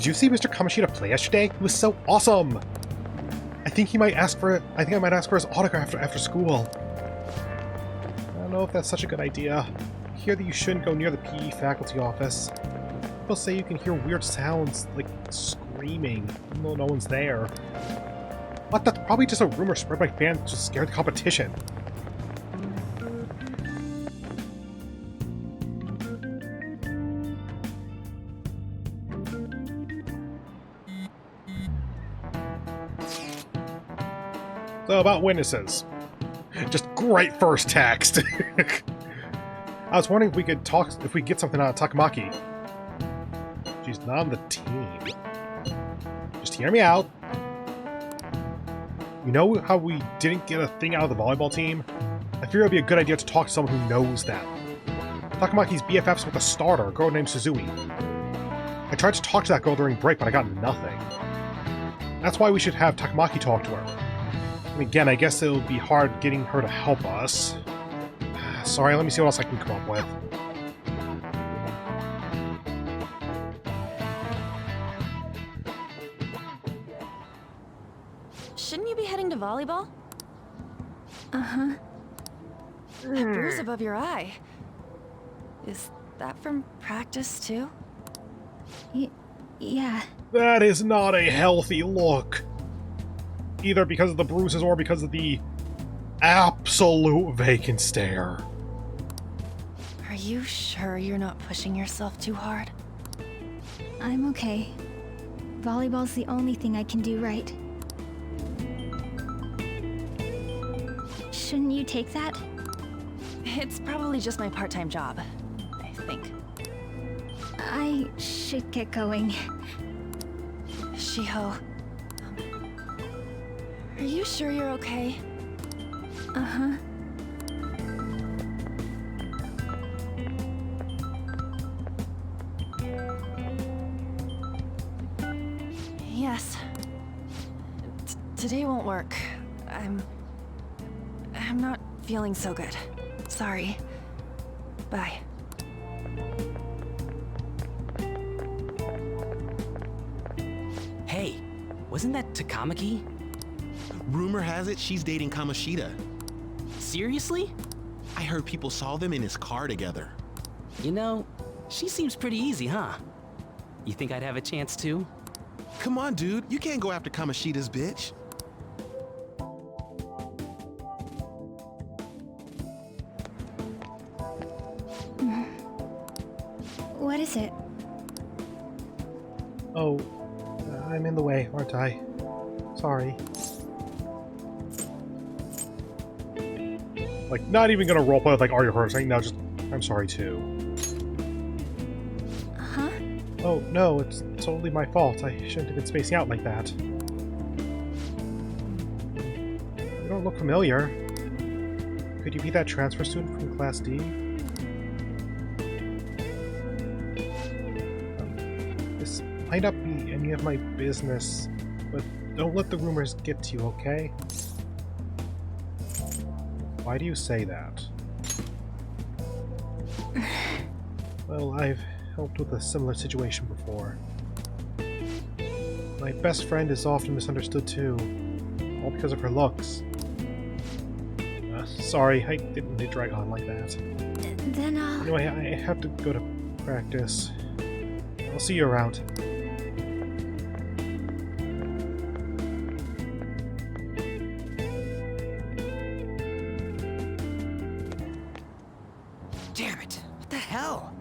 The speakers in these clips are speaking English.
you see Mr. Kamoshida play yesterday? He was so awesome! I think I might ask for his autograph after school. I don't know if that's such a good idea. I hear that you shouldn't go near the PE faculty office. People say you can hear weird sounds, like screaming, even though no one's there. But that's probably just a rumor spread by fans to scare the competition. So about witnesses. Just great first text. I was wondering if we could get something out of Takamaki. She's not on the team. Just hear me out. You know how we didn't get a thing out of the volleyball team? I figure it would be a good idea to talk to someone who knows that. Takamaki's BFFs with a starter, a girl named Suzui. I tried to talk to that girl during break, but I got nothing. That's why we should have Takamaki talk to her. And again, I guess it'll be hard getting her to help us. Sorry, let me see what else I can come up with. Shouldn't you be heading to volleyball? Uh-huh. That bruise above your eye. Is that from practice, too? Yeah. That is not a healthy look. Either because of the bruises or because of the absolute vacant stare. Are you sure you're not pushing yourself too hard? I'm okay. Volleyball's the only thing I can do right. Shouldn't you take that? It's probably just my part-time job, I think. I should get going. Shiho, are you sure you're okay? Uh-huh. Yes. Today won't work. I'm not feeling so good. Sorry. Bye. Hey, wasn't that Takamaki? Rumor has it she's dating Kamoshida. Seriously? I heard people saw them in his car together. You know, she seems pretty easy, huh? You think I'd have a chance too? Come on, dude. You can't go after Kamoshida's bitch. What is it? Oh, I'm in the way, aren't I? Sorry. Like, not even gonna roleplay with, like, are you hurt? Saying, no, just, I'm sorry too. Huh? Oh, no, it's totally my fault. I shouldn't have been spacing out like that. You don't look familiar. Could you be that transfer student from Class D? This might not be any of my business, but don't let the rumors get to you, okay? Why do you say that? Well, I've helped with a similar situation before. My best friend is often misunderstood too, all because of her looks. Sorry, I didn't mean to drag on like that. Then Anyway, I have to go to practice. I'll see you around. Damn it! What the hell?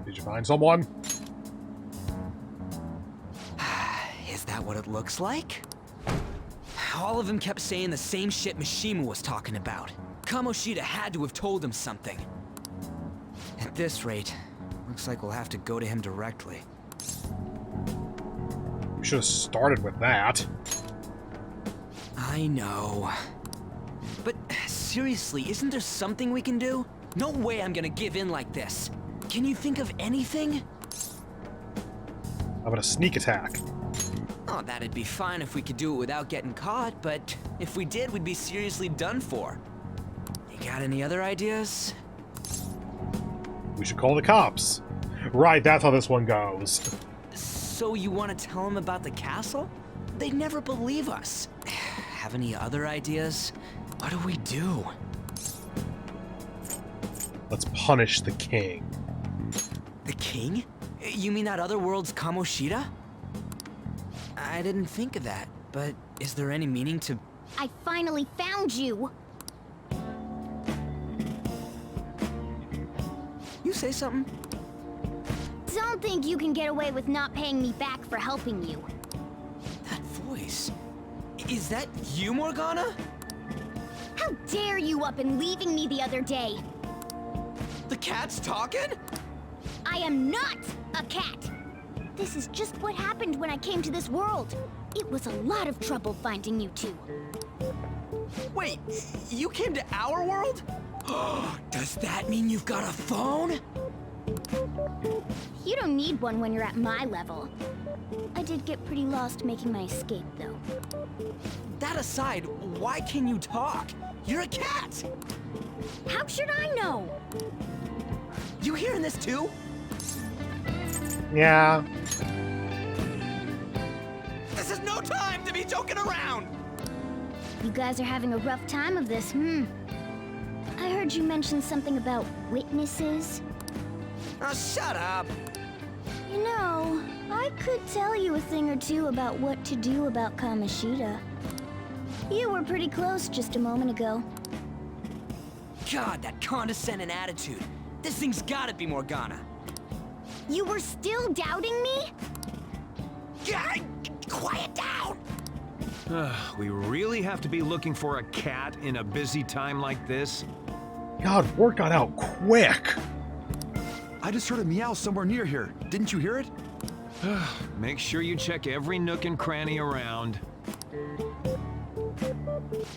Did you find someone? Is that what it looks like? All of them kept saying the same shit Mishima was talking about. Kamoshida had to have told him something. At this rate, looks like we'll have to go to him directly. We should have started with that. I know. But seriously, isn't there something we can do? No way I'm gonna give in like this. Can you think of anything? How about a sneak attack? Oh, that'd be fine if we could do it without getting caught, but if we did, we'd be seriously done for. You got any other ideas? We should call the cops. Right, that's how this one goes. So you want to tell them about the castle? They'd never believe us. Have any other ideas? What do we do? Let's punish the king. The king? You mean that other world's Kamoshida? I didn't think of that, but is there any meaning to... I finally found you! You say something? Don't think you can get away with not paying me back for helping you. That voice... Is that you, Morgana? How dare you up and leaving me the other day? The cat's talking? I am not a cat! This is just what happened when I came to this world. It was a lot of trouble finding you two. Wait, you came to our world? Does that mean you've got a phone? You don't need one when you're at my level. I did get pretty lost making my escape, though. That aside, why can you talk? You're a cat! How should I know? You hearing this too? Yeah. This is no time to be joking around! You guys are having a rough time of this, I heard you mention something about witnesses. Oh, shut up! You know, I could tell you a thing or two about what to do about Kamoshida. You were pretty close just a moment ago. God, that condescending attitude. This thing's gotta be Morgana. You were still doubting me? God, quiet down! We really have to be looking for a cat in a busy time like this? God, word got out quick. I just heard a meow somewhere near here. Didn't you hear it? Make sure you check every nook and cranny around.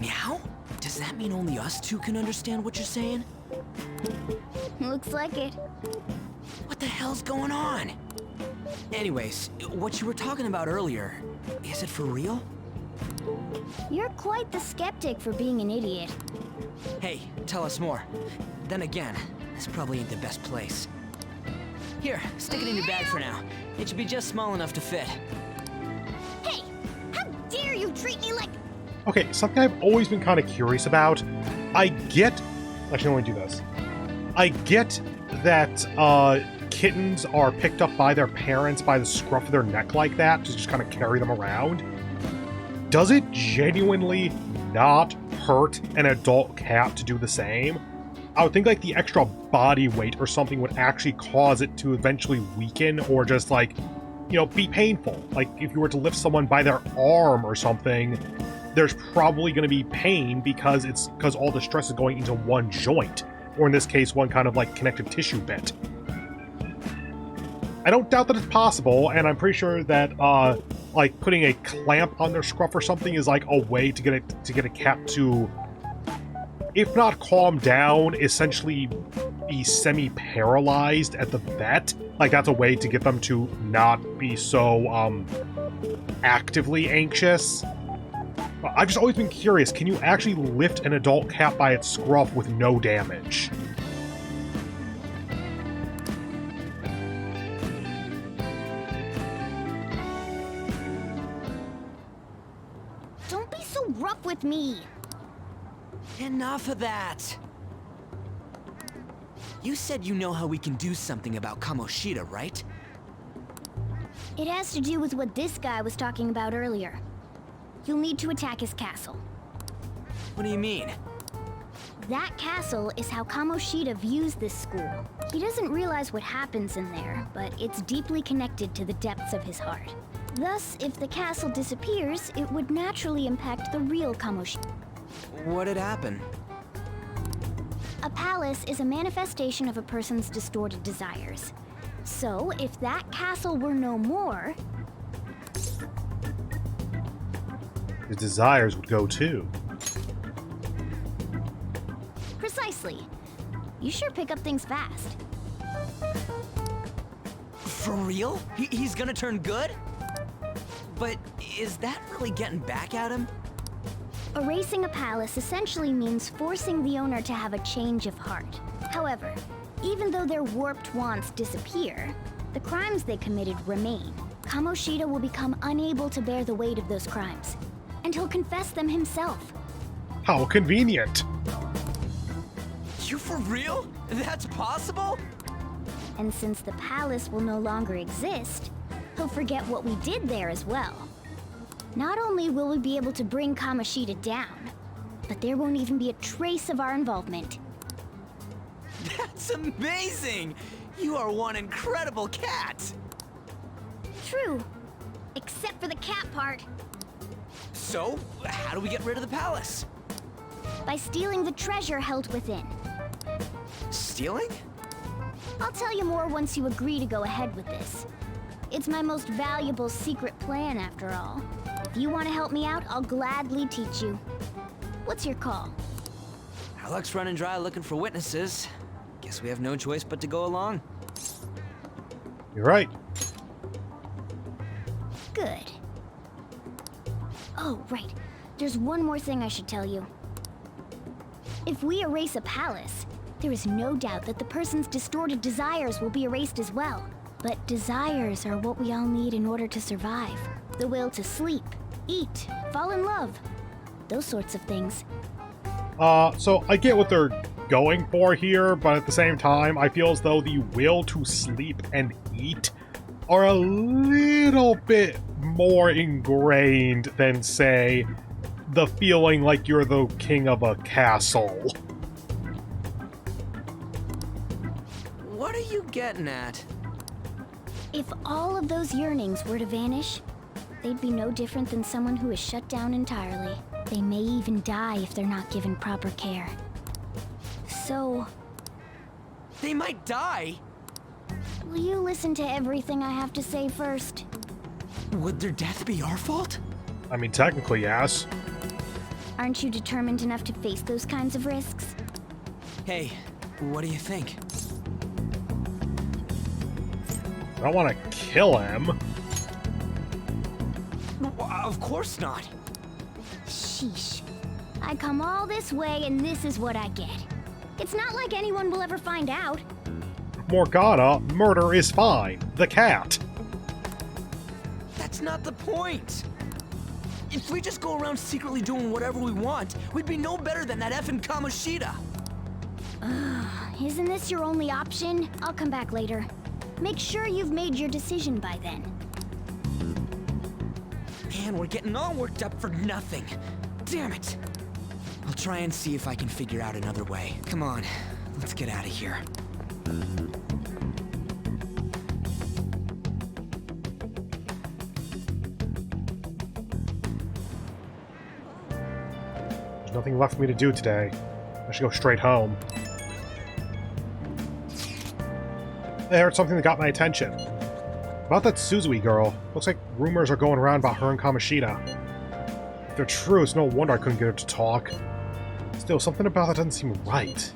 Meow? Does that mean only us two can understand what you're saying? Looks like it. What the hell's going on? Anyways, what you were talking about earlier, is it for real? You're quite the skeptic for being an idiot. Hey, tell us more. Then again, this probably ain't the best place. Here, stick it in your bag for now. It should be just small enough to fit. Hey! How dare you treat me like... Okay, something I've always been kind of curious about. I get... Actually, let me do this. I get that kittens are picked up by their parents by the scruff of their neck like that to just kind of carry them around. Does it genuinely not hurt an adult cat to do the same? I would think like the extra body weight or something would actually cause it to eventually weaken or just like, you know, be painful. Like if you were to lift someone by their arm or something, there's probably going to be pain because all the stress is going into one joint, or in this case, one kind of like connective tissue bit. I don't doubt that it's possible, and I'm pretty sure that like putting a clamp on their scruff or something is like a way to get a cat to, if not calm down, essentially be semi-paralyzed at the vet. Like that's a way to get them to not be so actively anxious. I've just always been curious, can you actually lift an adult cat by its scruff with no damage? Don't be so rough with me! Enough of that! You said you know how we can do something about Kamoshida, right? It has to do with what this guy was talking about earlier. You'll need to attack his castle. What do you mean? That castle is how Kamoshida views this school. He doesn't realize what happens in there, but it's deeply connected to the depths of his heart. Thus, if the castle disappears, it would naturally impact the real Kamoshida. What'd happen? A palace is a manifestation of a person's distorted desires. So, if that castle were no more... His desires would go too. Precisely. You sure pick up things fast. For real? He's gonna turn good? But is that really getting back at him? Erasing a palace essentially means forcing the owner to have a change of heart. However, even though their warped wants disappear, the crimes they committed remain. Kamoshida will become unable to bear the weight of those crimes, and he'll confess them himself. How convenient. You for real? That's possible? And since the palace will no longer exist, he'll forget what we did there as well. Not only will we be able to bring Kamoshida down, but there won't even be a trace of our involvement. That's amazing! You are one incredible cat! True. Except for the cat part. So, how do we get rid of the palace? By stealing the treasure held within. Stealing? I'll tell you more once you agree to go ahead with this. It's my most valuable secret plan, after all. If you want to help me out, I'll gladly teach you. What's your call? Our luck's running dry looking for witnesses. Guess we have no choice but to go along. You're right. Good. Oh, right. There's one more thing I should tell you. If we erase a palace, there is no doubt that the person's distorted desires will be erased as well. But desires are what we all need in order to survive. The will to sleep, eat, fall in love. Those sorts of things. So I get what they're going for here, but at the same time, I feel as though the will to sleep and eat are a little bit more ingrained than, say, the feeling like you're the king of a castle. What are you getting at? If all of those yearnings were to vanish, they'd be no different than someone who is shut down entirely. They may even die if they're not given proper care. So, They might die? will you listen to everything I have to say first? Would their death be our fault? I mean, technically, yes. Aren't you determined enough to face those kinds of risks? Hey, what do you think? I don't want to kill him. Of course not. Sheesh. I come all this way and this is what I get. It's not like anyone will ever find out. Morgana, murder is fine. The cat. That's not the point. If we just go around secretly doing whatever we want, we'd be no better than that effing Kamoshida. Isn't this your only option? I'll come back later. Make sure you've made your decision by then. Man, we're getting all worked up for nothing. Damn it. I'll try and see if I can figure out another way. Come on, let's get out of here. There's nothing left for me to do today. I should go straight home. I heard something that got my attention. About that Suzui girl. Looks like rumors are going around about her and Kamoshida. If they're true, it's no wonder I couldn't get her to talk. Still, something about that doesn't seem right.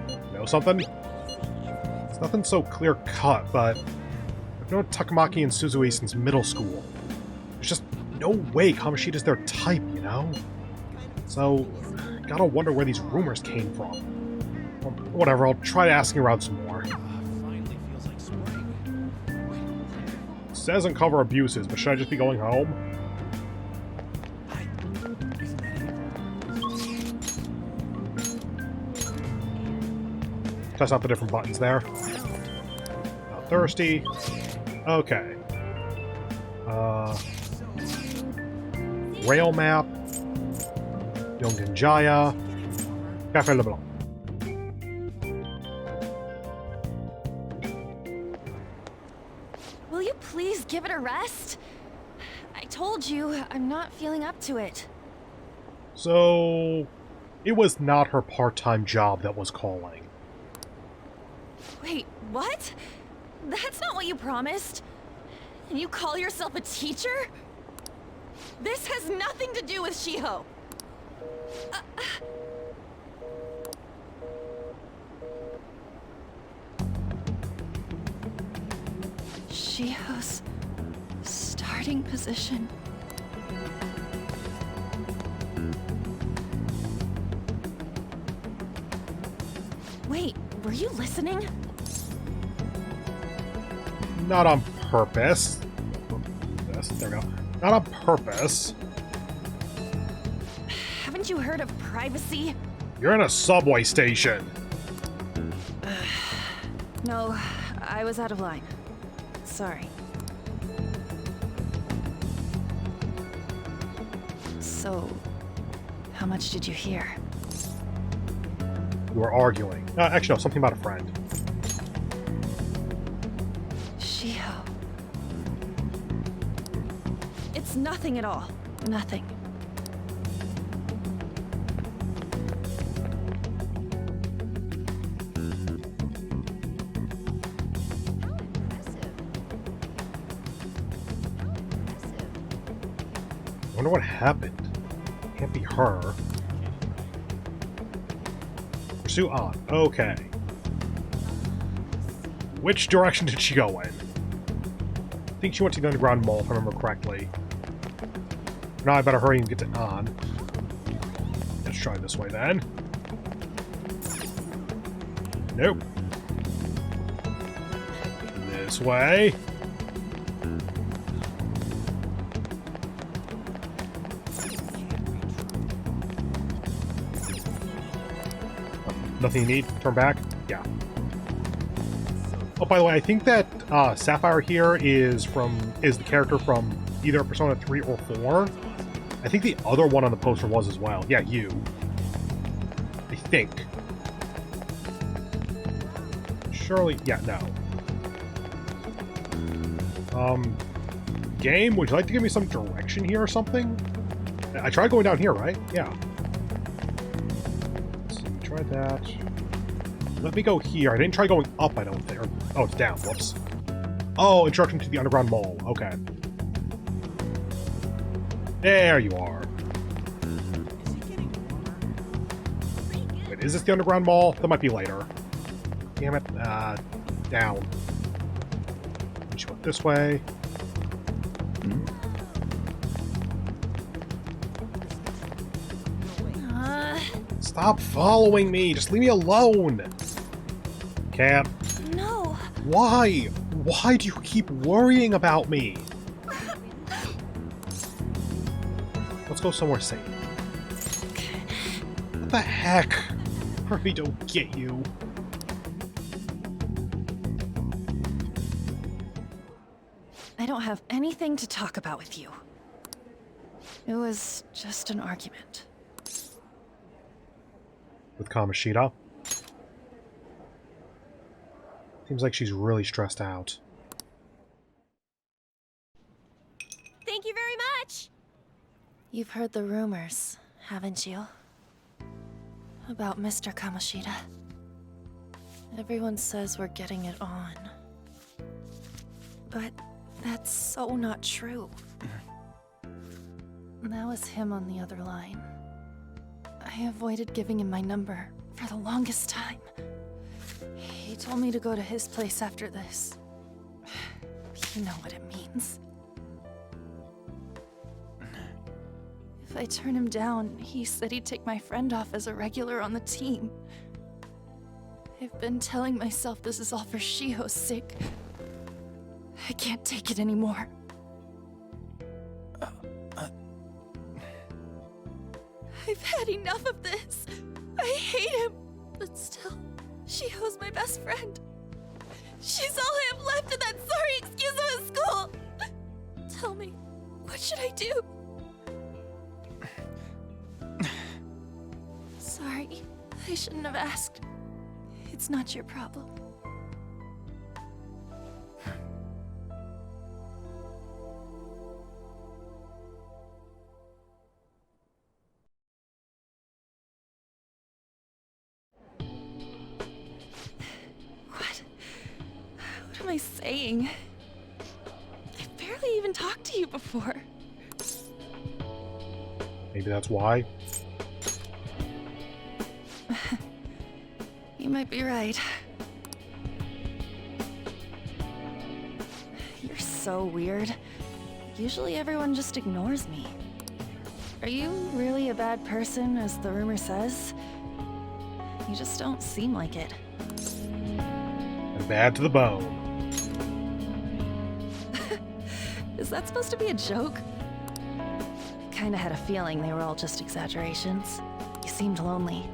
You know something? It's nothing so clear-cut, but I've known Takamaki and Suzui since middle school. There's just no way Kamoshida's their type, you know? So, gotta wonder where these rumors came from. Well, whatever, I'll try asking around some more. It doesn't cover abuses, but should I just be going home? Test out the different buttons there. Not thirsty. Okay. Rail map. Yongdenjaya. Cafe Le Blanc. Will you please give it a rest? I told you, I'm not feeling up to it. So, it was not her part-time job that was calling. Wait, what? That's not what you promised. And you call yourself a teacher? This has nothing to do with Shiho. Shiho's starting position. Wait, were you listening? Not on purpose. purpose. There we go. Not on purpose. Haven't you heard of privacy? You're in a subway station. No, I was out of line. Sorry. So, how much did you hear? You were arguing. Actually, no, something about a friend. Shiho. It's nothing at all. Nothing. I wonder what happened. Can't be her. Pursue on. Okay. Which direction did she go in? I think she went to the underground mall, if I remember correctly. Now I better hurry and get to on. Let's try this way then. Nope. This way. Nothing you need? Turn back? Yeah. Oh, by the way, I think that Sapphire here is the character from either Persona 3 or 4. I think the other one on the poster was as well. Yeah, you. I think. Surely, yeah, no. Game, would you like to give me some direction here or something? I tried going down here, right? Yeah. Try that. Let me go here. I didn't try going up, I don't think. Or, oh, it's down. Whoops. Oh, instruction to the underground mall. Okay. There you are. Wait, is this the underground mall? That might be later. Damn it. Down. She went this way. Stop following me! Just leave me alone! Can't. No. Why? Why do you keep worrying about me? Let's go somewhere safe. What the heck? Harvey, don't get you. I don't have anything to talk about with you. It was just an argument. With Kamoshida. Seems like she's really stressed out. Thank you very much! You've heard the rumors, haven't you? About Mr. Kamoshida. Everyone says we're getting it on. But that's so not true. That was him on the other line. I avoided giving him my number for the longest time. He told me to go to his place after this. You know what it means. If I turn him down, he said he'd take my friend off as a regular on the team. I've been telling myself this is all for Shiho's sake. I can't take it anymore. I've had enough of this. I hate him. But still, Shiho's my best friend. She's all I have left in that sorry excuse of a school. Tell me, what should I do? Sorry, I shouldn't have asked. It's not your problem. What am I saying? I've barely even talked to you before. Maybe that's why. You might be right. You're so weird. Usually everyone just ignores me. Are you really a bad person, as the rumor says? You just don't seem like it. And bad to the bone. Is that supposed to be a joke? I kinda had a feeling they were all just exaggerations. You seemed lonely.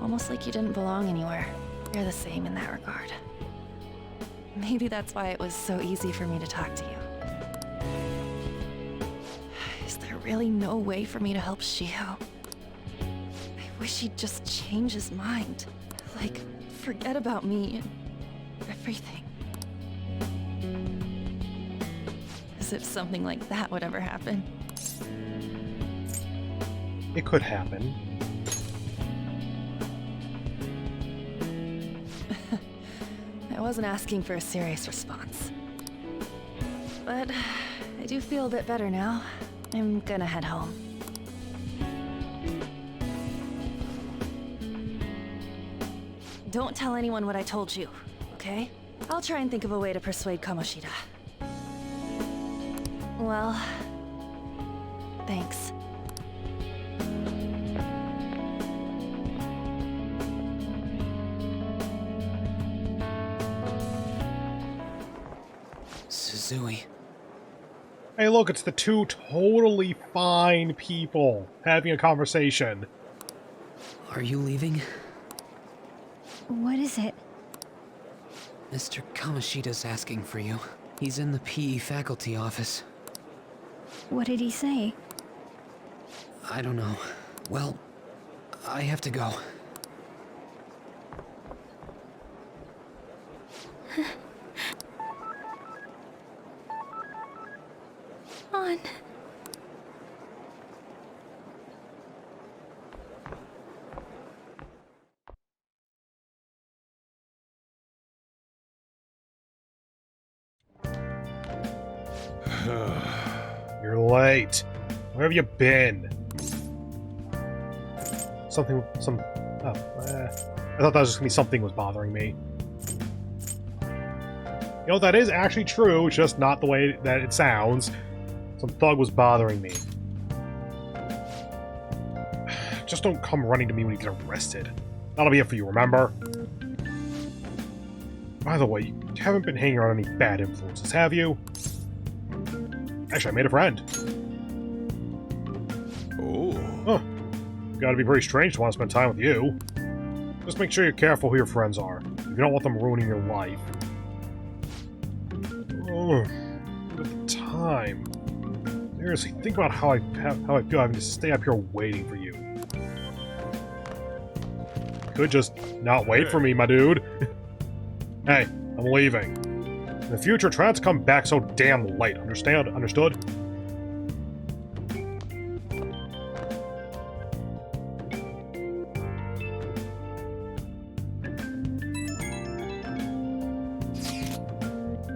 Almost like you didn't belong anywhere. You're the same in that regard. Maybe that's why it was so easy for me to talk to you. Is there really no way for me to help Shiho? I wish he'd just change his mind. Like, forget about me and everything. As if something like that would ever happen. It could happen. I wasn't asking for a serious response. But I do feel a bit better now. I'm gonna head home. Don't tell anyone what I told you, okay? I'll try and think of a way to persuade Kamoshida. Well, thanks. Suzui. Hey, look, it's the two totally fine people having a conversation. Are you leaving? What is it? Mr. Kamoshida's asking for you. He's in the PE faculty office. What did he say? I don't know. Well, I have to go. On. You're late. Where have you been? Something, I thought that was just gonna be something was bothering me. You know, that is actually true, just not the way that it sounds. Some thug was bothering me. Just don't come running to me when you get arrested. That'll be it for you, remember? By the way, you haven't been hanging around any bad influences, have you? Actually, I made a friend. Oh. Huh. Gotta be pretty strange to want to spend time with you. Just make sure you're careful who your friends are. You don't want them ruining your life. Oh, the time. Seriously, think about how I feel having to stay up here waiting for you. Could just not wait for me, my dude. Hey, I'm leaving. In the future, try not to come back so damn late. Understand? Understood?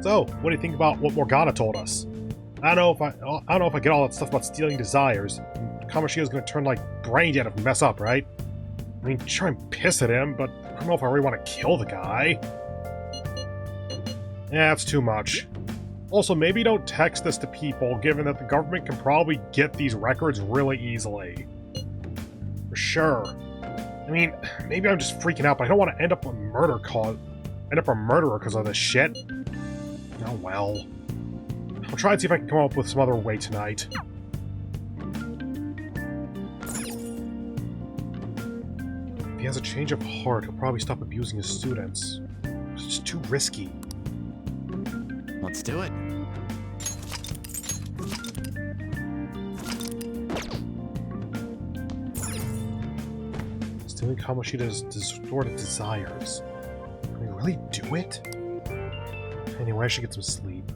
So, what do you think about what Morgana told us? I don't know if I get all that stuff about stealing desires. Kamoshida's gonna turn like brain dead if we mess up, right? I mean, sure, I'm pissed at him, but I don't know if I really want to kill the guy. Yeah, that's too much. Also, maybe don't text this to people, given that the government can probably get these records really easily. For sure. I mean, maybe I'm just freaking out, but I don't want to end up a murderer because of this shit. Oh well. I'll try and see if I can come up with some other way tonight. If he has a change of heart, he'll probably stop abusing his students. It's just too risky. Let's do it. Stealing Kamoshida's distorted desires. Can we really do it? Anyway, I should get some sleep.